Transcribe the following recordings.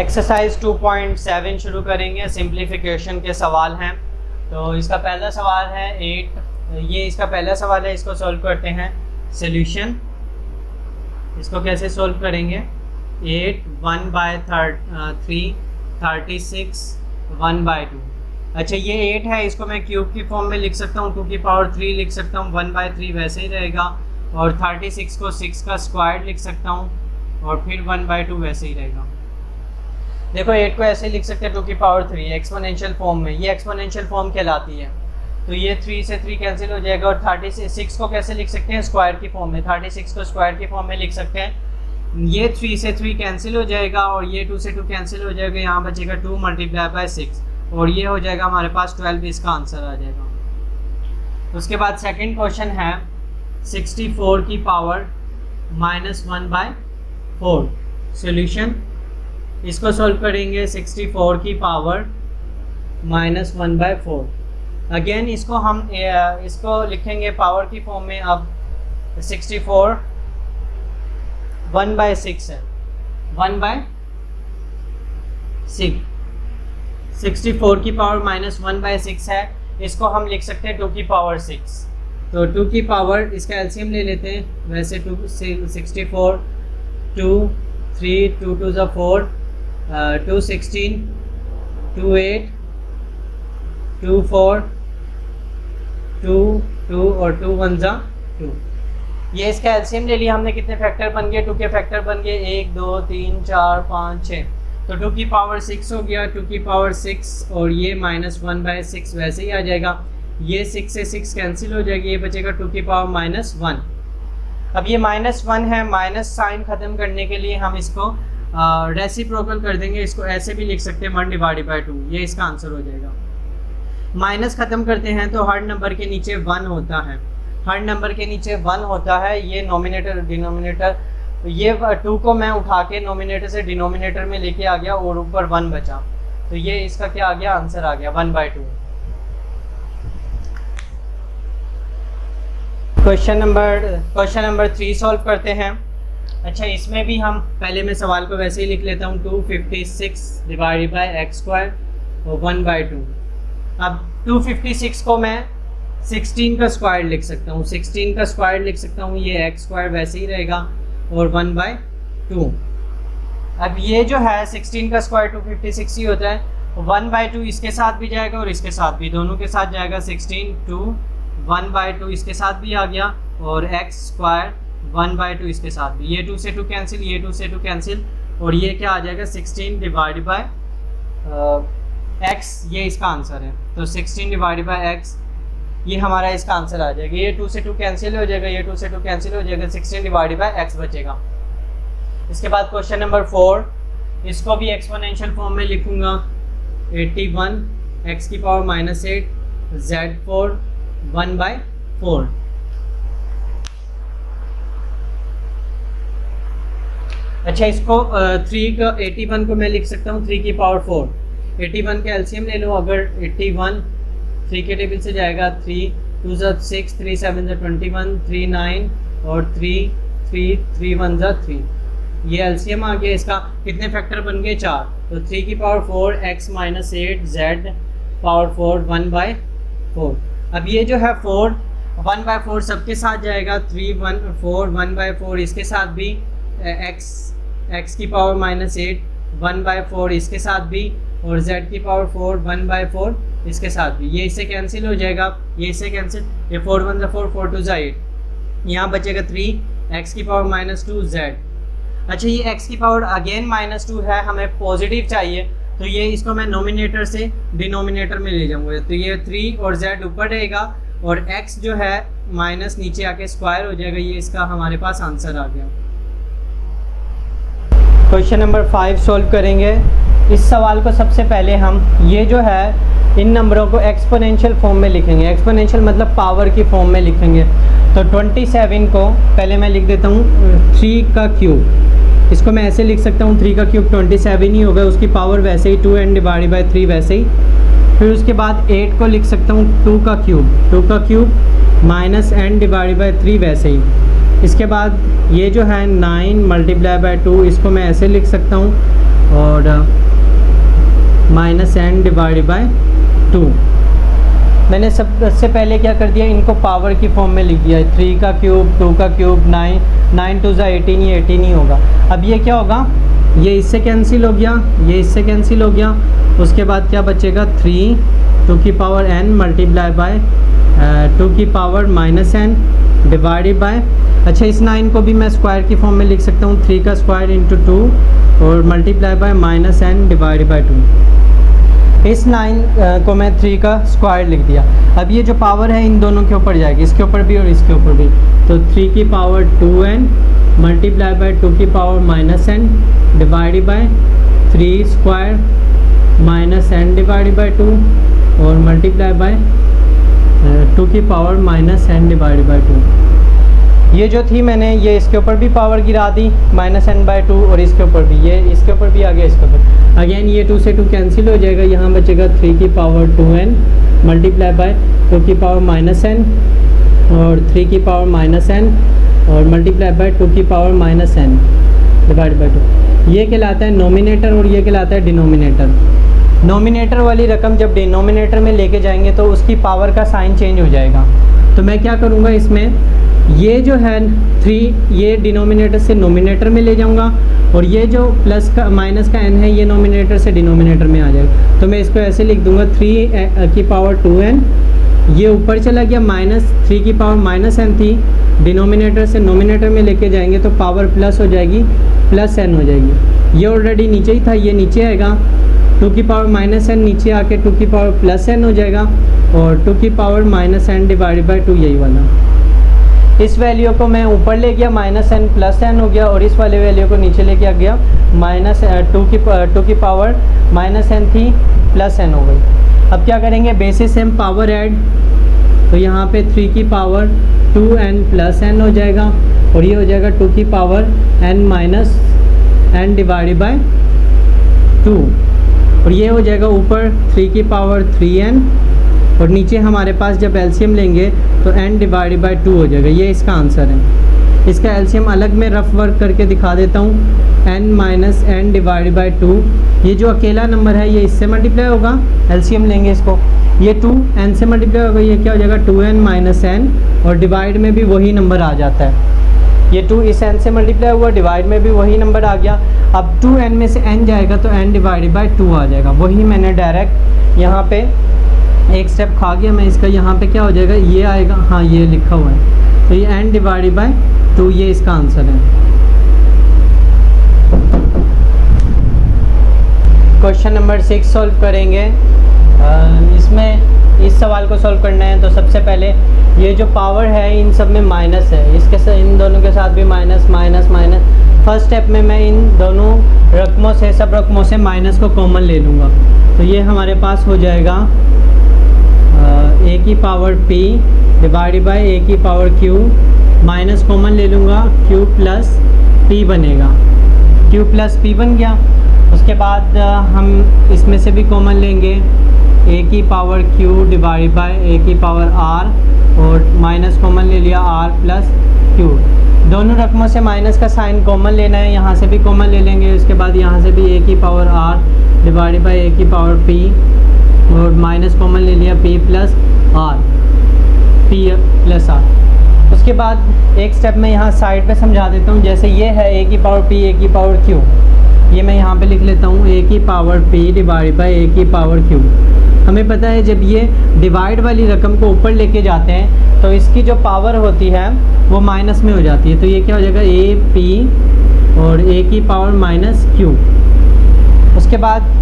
Exercise 2.7 शुरू करेंगे। Simplification के सवाल हैं। तो इसका पहला सवाल है 8। ये इसका पहला सवाल है, इसको सॉल्व करते हैं। सॉल्यूशन इसको कैसे सॉल्व करेंगे? 8 1/3 36 1/2। अच्छा, ये 8 है, इसको मैं क्यूब की फॉर्म में लिख सकता हूँ, 2 की पावर 3 लिख सकता हूँ, 1/3 वैसे ही रहेगा। और 36 को 6 का स्क्वायर लिख सकता हूँ और फिर 1/2 वैसे ही रहेगा। देखो 8 को ऐसे लिख सकते हैं 2 की पावर 3 एक्सपोनेंशियल फॉर्म में, ये एक्सपोनेंशियल फॉर्म कहलाती है। तो ये 3 से 3 कैंसिल हो जाएगा। और 36 को कैसे लिख सकते हैं? स्क्वायर की फॉर्म में, 36 को स्क्वायर की फॉर्म में लिख सकते हैं। ये 3 से 3 कैंसिल हो जाएगा और ये 2 से 2 कैंसिल हो जाएगा। यहाँ बचेगा 2 × 6 और ये हो जाएगा हमारे पास 12। इसका आंसर आ जाएगा। उसके बाद सेकंड क्वेश्चन है 64 की पावर -1/4। सॉल्यूशन इसको सॉल्व करेंगे 64 की पावर -1/4। अगेन इसको हम इसको लिखेंगे पावर की फॉर्म में। अब 64 1/6 है, 1/6। 64 की पावर -1/6 है, इसको हम लिख सकते हैं 2 की पावर 6। तो 2 की पावर, इसका एलसीएम ले लेते हैं। वैसे 64 2 3 2 2 4 2 16 2 8 2 4 2 2 और 2 1 2। ये इसका एलसीएम ले लिया हमने। कितने फैक्टर बन गए? 2 के फैक्टर बन गए 1 2 3 4 5 6। तो 2 की पावर 6 हो गया, 2 की पावर 6 और ये -1/6 वैसे ही आ जाएगा। ये 6 से 6 कैंसिल हो जाएगी, ये बचेगा 2 की पावर -1। अब ये -1 है, माइनस साइन ख़त्म करने के लिए हम इसको रेसिप्रोकल कर देंगे। इसको ऐसे भी लिख सकते हैं 1/2। ये इसका आंसर हो जाएगा। माइनस ख़त्म करते हैं तो हर नंबर के नीचे 1 होता है, हर नंबर के नीचे 1 होता है। ये नोमिनेटर डिनोमिनेटर, ये 2 को मैं उठा के नोमिनेटर से डिनोमिनेटर में लेके आ गया और ऊपर 1 बचा। तो ये इसका क्या आ गया? आंसर आ गया 1/2। क्वेश्चन नंबर 3 सॉल्व करते हैं। अच्छा, इसमें भी हम पहले मैं सवाल को वैसे ही लिख लेता हूँ 256 / x² और 1/2। अब 256 को मैं 16 का स्क्वायर लिख सकता हूँ, 16 का स्क्वायर लिख सकता हूँ, ये x² वैसे ही रहेगा और 1/2। अब ये जो है 16 का स्क्वायर 256 ही होता है। 1/2 इसके साथ भी जाएगा और इसके साथ भी, दोनों के साथ जाएगा। 16 2 1/2 इसके साथ भी आ गया और x² 1/2 इसके साथ भी। ये 2 से 2 कैंसिल, ये 2 से 2 कैंसिल और ये क्या आ जाएगा? 16 / x। ये इसका आंसर है। तो 16 / x ये हमारा इसका आंसर आ जाएगा। ये 2 से 2 कैंसिल हो जाएगा, ये 2 से 2 कैंसिल हो जाएगा, 16 / x बचेगा। इसके बाद क्वेश्चन नंबर 4, इसको भी एक्सपोनेंशियल फॉर्म में लिखूंगा। 81 x की पावर -8 Z4 1/4। अच्छा, इसको 81 को मैं लिख सकता हूँ 3 की पावर 4। 81 का एलसीएम ले लो। अगर 81 3 के टेबल से जाएगा, 3 2 6 3 7 21 3 9 और 3 3 3 1 3। ये एलसीएम आ गया। इसका कितने फैक्टर बन गए? 4। तो 3 की पावर 4 x -8 z पावर 4 1/4। अब ये जो है 4 1/4 सबके साथ जाएगा। 3 1 4 1/4 इसके साथ भी, x की पावर -8 1/4 इसके साथ भी और z की पावर 4 1/4 इसके साथ भी। ये इससे कैंसिल हो जाएगा, ये इससे कैंसिल। ये 4 1 4 4 2 8। यहाँ बचेगा 3 x की पावर -2 z। अच्छा, ये x की पावर अगेन -2 है, हमें पॉजिटिव चाहिए। तो ये इसको मैं नोमिनेटर से डिनोमिनेटर में ले जाऊंगा। तो ये 3 और z ऊपर रहेगा और x जो है माइनस नीचे आके स्क्वायर हो जाएगा। ये इसका हमारे पास आंसर आ गया। क्वेश्चन नंबर 5 सॉल्व करेंगे। इस सवाल को सबसे पहले हम ये जो है इन नंबरों को एक्सपोनेंशियल फॉर्म में लिखेंगे। एक्सपोनेंशियल मतलब पावर की फॉर्म में लिखेंगे। तो 27 को पहले मैं लिख देता हूँ 3 का क्यूब। इसको मैं ऐसे लिख सकता हूँ 3 का क्यूब 27 ही होगा, उसकी पावर वैसे ही 2n/3 वैसे ही। फिर उसके बाद 8 को लिख सकता हूँ 2 का क्यूब -n/3 वैसे ही। इसके बाद ये जो है 9 मल्टीप्लाई बाय 2, इसको मैं ऐसे लिख सकता हूँ, और -n डिवाइड बाय 2। मैंने सबसे पहले क्या कर दिया, इनको पावर की फॉर्म में लिख दिया। 3 का क्यूब, 2 का क्यूब, 9 2 18, ये 18 ही होगा। अब ये क्या होगा, ये इससे कैंसिल हो गया, ये इससे कैंसिल हो गया। उसके बाद क्या बचेगा, 3 2 की पावर n मल्टीप्लाई बाय 2 की पावर -n डिवाइडेड बाय, अच्छा इस 9 को भी मैं स्क्वायर की फॉर्म में लिख सकता हूँ, 3 का स्क्वायर इंटू 2 और multiply by -n divided by 2। इस 9 को मैं 3 का स्क्वायर लिख दिया। अब ये जो पावर है इन दोनों के ऊपर जाएगी, इसके ऊपर भी और इसके ऊपर भी, तो 3 की पावर 2n मल्टीप्लाई बाय 2 की power -n divided by 3 square -n divided by 2 और मल्टीप्लाई बाय 2 की पावर -n डिवाइडेड बाय 2। ये जो थी मैंने ये इसके ऊपर भी पावर गिरा दी -n/2 और इसके ऊपर भी, ये इसके ऊपर भी आ गया, इसके ऊपर अगेन ये 2 से 2 कैंसिल हो जाएगा। यहाँ बचेगा 3 की पावर 2n मल्टीप्लाई बाय 2 की पावर -n और 3 की पावर -n और मल्टीप्लाई बाय 2 की पावर -n डिवाइड बाय 2। ये कहलाता है नोमिनेटर और ये कहलाता है डिनोमिनेटर। नोमिनेटर वाली रकम जब डिनोमिनेटर में लेके जाएंगे तो उसकी पावर का साइन चेंज हो जाएगा। तो मैं क्या करूँगा, इसमें ये जो है 3 ये डिनोमिनेटर से नोमिनेटर में ले जाऊंगा और ये जो प्लस का माइनस का n है ये नोमिनेटर से डिनोमिनेटर में आ जाएगा। तो मैं इसको ऐसे लिख दूंगा 3 की पावर 2n, ये ऊपर चला गया, -3 की पावर -n थी, डिनोमिनेटर से नोमिनेटर में लेके जाएंगे तो पावर प्लस हो जाएगी, +n हो जाएगी। ये ऑलरेडी नीचे ही था, ये नीचे आएगा, 2 की पावर -n नीचे आके 2 की पावर +n हो जाएगा और 2 की पावर -n डिवाइडेड बाय 2 यही वाला। इस वैल्यू को मैं ऊपर ले गया, -n +n हो गया, और इस वाले वैल्यू को नीचे लेके आ गया, -2 की पावर -n थी +n हो गई। अब क्या करेंगे, बेसिस सेम पावर ऐड, तो यहाँ पे 3 की पावर 2n +n हो जाएगा और ये हो जाएगा 2 की पावर n डिवाइडेड बाय 2 और ये हो जाएगा ऊपर 3 की पावर 3n और नीचे हमारे पास जब एलसीएम लेंगे तो n डिवाइडेड बाय 2 हो जाएगा। ये इसका आंसर है। इसका एलसीएम अलग में रफ वर्क करके दिखा देता हूँ, n डिवाइडेड बाय 2, ये जो अकेला नंबर है ये इससे मल्टीप्लाई होगा, एलसीएम लेंगे इसको, ये 2 n से मल्टीप्लाई होगा, ये क्या हो जाएगा 2n n और डिवाइड में भी वही नंबर आ जाता है। ये 2 इस n से मल्टीप्लाई हुआ, डिवाइड में भी वही नंबर आ गया। अब 2n में से n जाएगा तो n डिवाइडेड बाय 2 आ जाएगा। वही मैंने डायरेक्ट यहाँ पे एक स्टेप खा गया मैं इसका, यहाँ पे क्या हो जाएगा, ये आएगा, हाँ ये लिखा हुआ है, तो ये n डिवाइडेड बाय 2 ये इसका आंसर है। क्वेश्चन नंबर 6 सॉल्व करेंगे। इसमें इस सवाल को सॉल्व करना है तो सबसे पहले ये जो पावर है इन सब में माइनस है, इसके साथ इन दोनों के साथ भी minus minus minus. First step में मैं इन दोनों रकमों से, सब रकमों से माइनस को कॉमन ले लूँगा, तो ये हमारे पास हो जाएगा a की power p divided by a की पावर q, माइनस कॉमन ले लूँगा, q प्लस p बनेगा, q प्लस p बन गया। उसके बाद हम इसमें से भी कॉमन लेंगे, a की power q divided by a की पावर r और माइनस कॉमन ले लिया r प्लस q। दोनों रकमों से माइनस का साइन कॉमन लेना है, यहाँ से भी कॉमन ले लेंगे। उसके बाद यहाँ से भी a की power r divided by a की पावर p और माइनस कॉमन ले लिया p प्लस r। उसके बाद एक स्टेप में यहाँ साइड पे समझा देता हूँ। जैसे ये है a की पावर p a की पावर q, ये मैं यहाँ पे लिख लेता हूँ a की power p divide by a की पावर q। हमें पता है जब ये डिवाइड वाली रकम को ऊपर लेके जाते हैं तो इसकी जो पावर होती है वो माइनस में हो जाती है, तो ये क्या हो जाएगा a p और a की पावर माइनस q। उसके बाद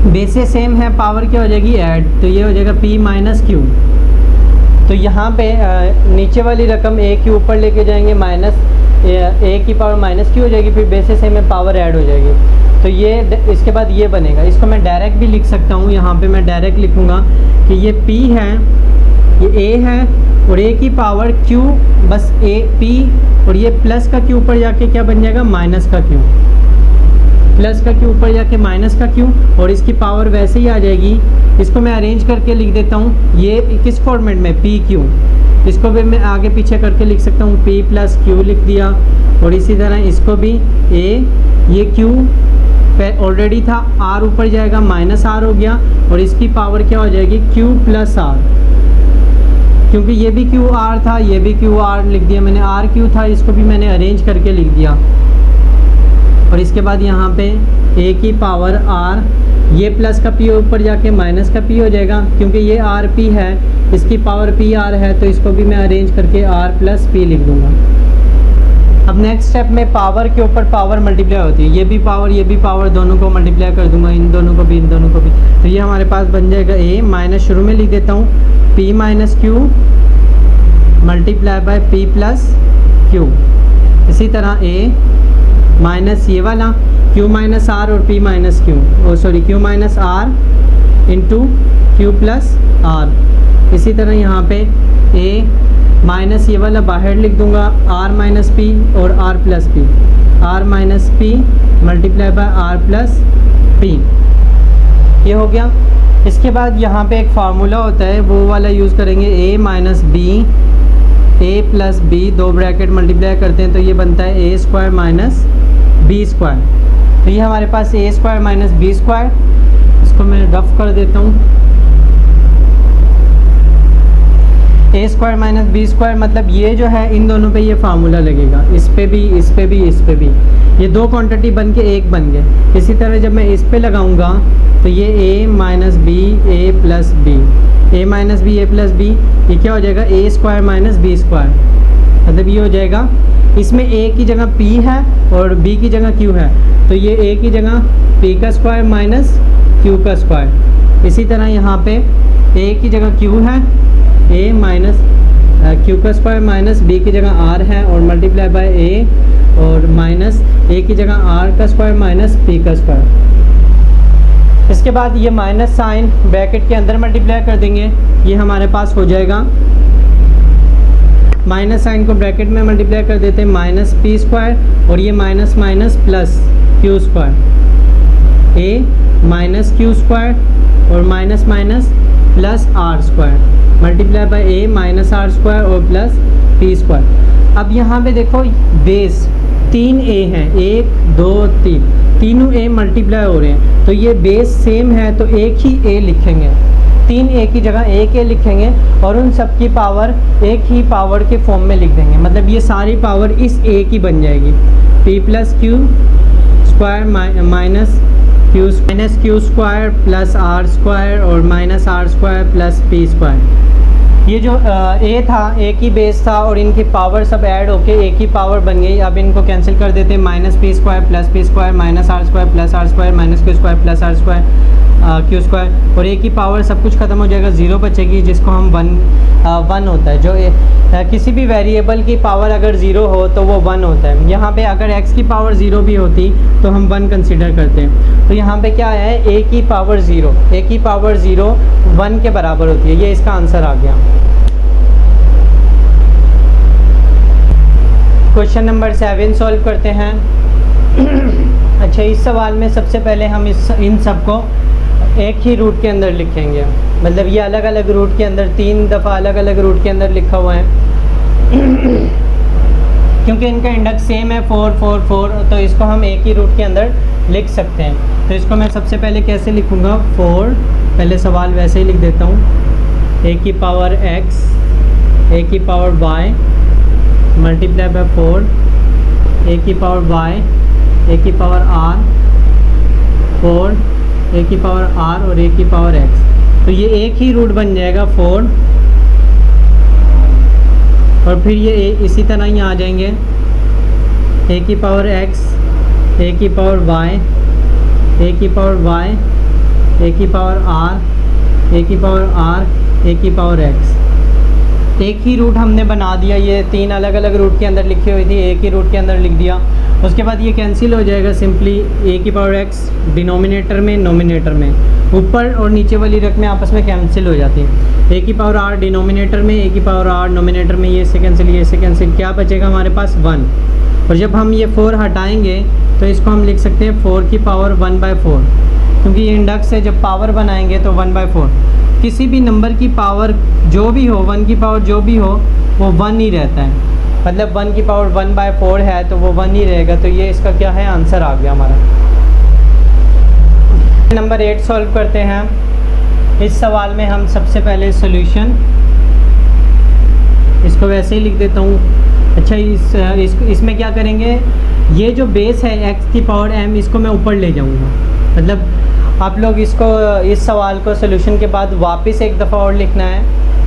बेसिस सेम है, पावर क्या हो जाएगी ऐड, तो ये हो जाएगा p माइनस q। तो यहाँ पे नीचे वाली रकम a के ऊपर लेके जाएंगे, माइनस a की पावर माइनस q हो जाएगी, फिर बेसिस सेम में पावर ऐड हो जाएगी। तो ये इसके बाद ये बनेगा, इसको मैं डायरेक्ट भी लिख सकता हूँ। यहाँ पे मैं डायरेक्ट लिखूँगा कि ये p है, ये a है और a की पावर q, बस a p और ये प्लस का q ऊपर जाके क्या बन जाएगा, माइनस का q, प्लस का q ऊपर जाके माइनस का q और इसकी पावर वैसे ही आ जाएगी। इसको मैं अरेंज करके लिख देता हूँ, ये किस फॉर्मेट में, पी क्यू, इसको भी मैं आगे पीछे करके लिख सकता हूँ, p प्लस क्यू लिख दिया। और इसी तरह इसको भी a, ये q ऑलरेडी था, r ऊपर जाएगा माइनस r हो गया, और इसकी पावर क्या हो जाएगी q प्लस r, क्योंकि ये भी क्यू आर था, ये भी क्यू आर लिख दिया मैंने, आर क्यू था, इसको भी मैंने अरेंज करके लिख दिया। और इसके बाद यहाँ पे ए की पावर आर, ये प्लस का पी ऊपर जाके माइनस का पी हो जाएगा, क्योंकि ये आर पी है, इसकी पावर पी आर है, तो इसको भी मैं अरेंज करके आर प्लस पी लिख दूँगा। अब नेक्स्ट स्टेप में पावर के ऊपर पावर मल्टीप्लाई होती है, ये भी पावर दोनों को मल्टीप्लाई कर दूंगा, इन दोनों को भी, इन दोनों को भी। तो ये हमारे पास बन जाएगा ए माइनस, शुरू में लिख देता हूँ p minus Q multiply by p plus Q. इसी तरह a माइनस ये वाला q माइनस r और p minus Q, q minus r into Q plus r। इसी तरह यहाँ पे a माइनस ये वाला बाहर लिख दूंगा, r माइनस पी और r plus P, r minus P multiply by r plus P, ये हो गया। इसके बाद यहाँ पे एक फार्मूला होता है, वो वाला यूज़ करेंगे, a minus B, A plus B, दो ब्रैकेट मल्टीप्लाई करते हैं तो ये बनता है A square minus B square. तो ये हमारे पास A square minus B square, इसको मैं रफ कर देता हूँ। A square minus B square मतलब ये जो है इन दोनों पे ये फार्मूला लगेगा, इस पे भी, इस पे भी, इस पे भी, ये दो क्वांटिटी बन के एक बन गए। इसी तरह जब मैं इस पे लगाऊंगा तो ये a minus B, A plus B, A minus B, A plus B, ये क्या हो जाएगा A square minus B square, मतलब ये हो जाएगा, इसमें a की जगह p है और b की जगह q है, तो ये a की जगह p का स्क्वायर माइनस q का स्क्वायर। इसी तरह यहाँ पे a की जगह q है, a माइनस q का स्क्वायर माइनस b की जगह r है, और मल्टीप्लाई बाय a, और माइनस a की जगह r का स्क्वायर माइनस p का स्क्वायर। इसके बाद ये माइनस साइन ब्रैकेट के अंदर मल्टीप्लाई कर देंगे, ये हमारे पास हो जाएगा, माइनस साइन को ब्रैकेट में मल्टीप्लाई कर देते हैं, माइनस पी स्क्वायर, और ये minus minus plus Q square, A minus Q square और minus minus plus are square, multiply by A minus are square और प्लस पी स्क्वायर। अब यहाँ पे देखो बेस 3a हैं, 1 2 3, तीनों a मल्टीप्लाई हो रहे हैं, तो ये बेस सेम है तो एक ही a लिखेंगे, 3a की जगह 1a लिखेंगे, और उन सब की पावर एक ही पावर के फॉर्म में लिख देंगे, मतलब ये सारी पावर इस a की बन जाएगी, p plus Q square minus Q square plus are square और minus are square plus P square. ये जो a था, a की बेस था, और इनकी पावर सब ऐड होके a की पावर बन गई। अब इनको कैंसिल कर देते हैं, minus P square plus P square minus are square plus are square minus Q square plus are square q square, और a की पावर सब कुछ ख़त्म हो जाएगा, ज़ीरो बचेगी, जिसको हम वन होता है, जो किसी भी वेरिएबल की पावर अगर ज़ीरो हो तो वो 1 होता है। यहाँ पे अगर x की पावर 0 भी होती तो हम 1 कंसीडर करते हैं। तो यहाँ पे क्या है, a की पावर 0, a की पावर 0 1 के बराबर होती है, ये इसका आंसर आ गया। क्वेश्चन नंबर 7 सॉल्व करते हैं। अच्छा, इस सवाल में सबसे पहले हम इन सब को एक ही रूट के अंदर लिखेंगे, मतलब ये अलग अलग रूट के अंदर 3 दफ़ा अलग अलग रूट के अंदर लिखा हुआ है, क्योंकि इनका इंडेक्स सेम है 4 4 4, तो इसको हम एक ही रूट के अंदर लिख सकते हैं। तो इसको मैं सबसे पहले कैसे लिखूँगा, 4, पहले सवाल वैसे ही लिख देता हूँ, a की पावर x, a की power y multiply by 4, a की पावर y, a की पावर r, 4, a की पावर r और a की पावर x, तो ये एक ही रूट बन जाएगा 4, और फिर ये इसी तरह ही आ जाएंगे, a की पावर x, a की पावर y, a की पावर y, a की पावर r, a की पावर r, a की पावर x। एक ही रूट हमने बना दिया, ये 3 अलग अलग रूट के अंदर लिखी हुई थी, एक ही रूट के अंदर लिख दिया। उसके बाद ये कैंसिल हो जाएगा, सिंपली a की पावर x डिनोमिनेटर में नोमिनेटर में, ऊपर और नीचे वाली रकमें आपस में कैंसिल हो जाती हैं। a की पावर r डिनोमिनेटर में, a की पावर r नोमिनेटर में, ये से कैंसिल, ये से कैंसिल, क्या बचेगा हमारे पास 1। और जब हम ये 4 हटाएंगे तो इसको हम लिख सकते हैं 4 की पावर 1/4, क्योंकि ये इंडेक्स है, जब पावर बनाएंगे तो 1/4। किसी भी नंबर की पावर जो भी हो, 1 की पावर जो भी हो वो 1 ही रहता है। मतलब 1 की पावर 1/4 है तो वो 1 ही रहेगा। तो ये इसका क्या है, आंसर आ गया हमारा। नंबर 8 सॉल्व करते हैं। इस सवाल में हम सबसे पहले सॉल्यूशन, इसको वैसे ही लिख देता हूँ। अच्छा, इसमें क्या करेंगे, ये जो बेस है x की पावर m, इसको मैं ऊपर ले जाऊँगा। मतलब आप लोग इसको, इस सवाल को सॉल्यूशन के बाद वापस एक दफ़ा और लिखना है,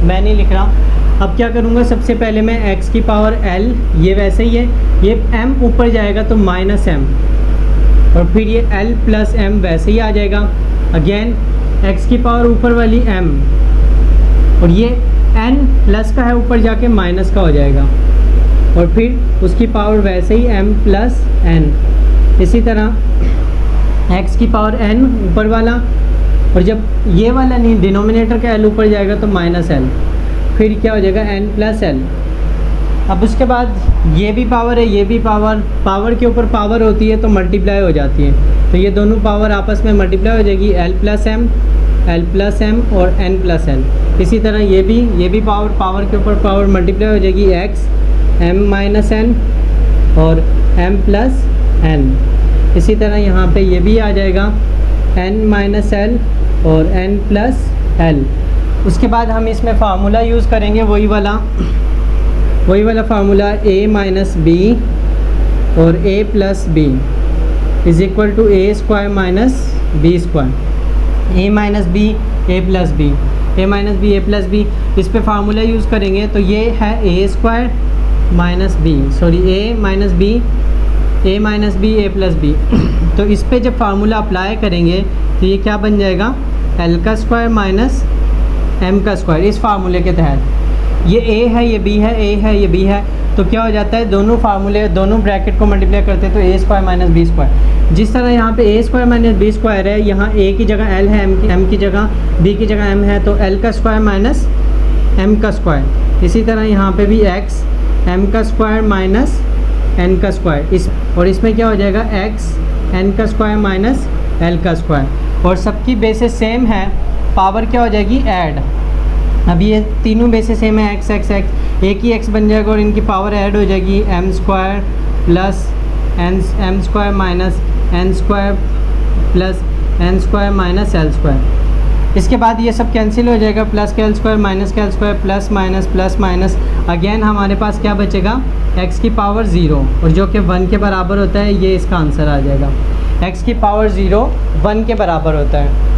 मैं नहीं लिख रहा। अब क्या करूँगा, सबसे पहले मैं x की पावर l, ये वैसे ही है, ये m ऊपर जाएगा तो -m, और फिर ये l प्लस m वैसे ही आ जाएगा। अगेन x की पावर ऊपर वाली m, और ये n प्लस का है ऊपर जाके माइनस का हो जाएगा, और फिर उसकी पावर वैसे ही m प्लस n। इसी तरह x की पावर n ऊपर वाला, और जब ये वाला नहीं, डिनोमिनेटर का l ऊपर जाएगा तो -l, फिर क्या हो जाएगा n प्लस l। अब उसके बाद ये भी पावर है, ये भी पावर के ऊपर पावर होती है तो मल्टीप्लाई हो जाती है। तो ये दोनों पावर आपस में मल्टीप्लाई हो जाएगी, l प्लस m और n प्लस l। इसी तरह ये भी पावर के ऊपर पावर मल्टीप्लाई हो जाएगी, x m माइनस n और m प्लस n। इसी तरह यहाँ पे ये भी आ जाएगा n माइनस l और n प्लस l। उसके बाद हम इसमें फार्मूला यूज़ करेंगे, वही वाला फार्मूला a माइनस b और a plus b is equal to a square minus b square. a minus b a plus b, a minus b a plus b, इस पे फार्मूला यूज़ करेंगे तो ये है a square minus b, sorry a minus b a plus b। तो इस पे जब फार्मूला अप्लाई करेंगे तो ये क्या बन जाएगा, l का स्क्वायर माइनस m का स्क्वायर। इस फार्मूले के तहत ये a है, ये b है, a है, ये b है, तो क्या हो जाता है, दोनों ब्रैकेट को मल्टीप्लाई करते हैं तो a square minus b square. जिस तरह यहाँ पे a square minus b square है, यहाँ a की जगह l है, m की जगह b की जगह m है, तो l का स्क्वायर माइनस m का स्क्वायर। इसी तरह यहाँ पे भी x m का स्क्वायर माइनस n का स्क्वायर, और इसमें क्या हो जाएगा, x n का स्क्वायर माइनस l का स्क्वायर। और सबकी बेसिस सेम है, पावर क्या हो जाएगी, ऐड। अब ये तीनों बेसिस सेम है, x x x, एक ही x बन जाएगा और इनकी पावर ऐड हो जाएगी, m square plus m square minus n square plus n square minus l square. इसके बाद ये सब कैंसिल हो जाएगा, प्लस का l स्क्वायर माइनस का l square, plus minus. Again हमारे पास क्या बचेगा, x की पावर 0, और जो कि 1 के बराबर होता है, ये इसका आंसर आ जाएगा। x की पावर 0 1 के बराबर होता है।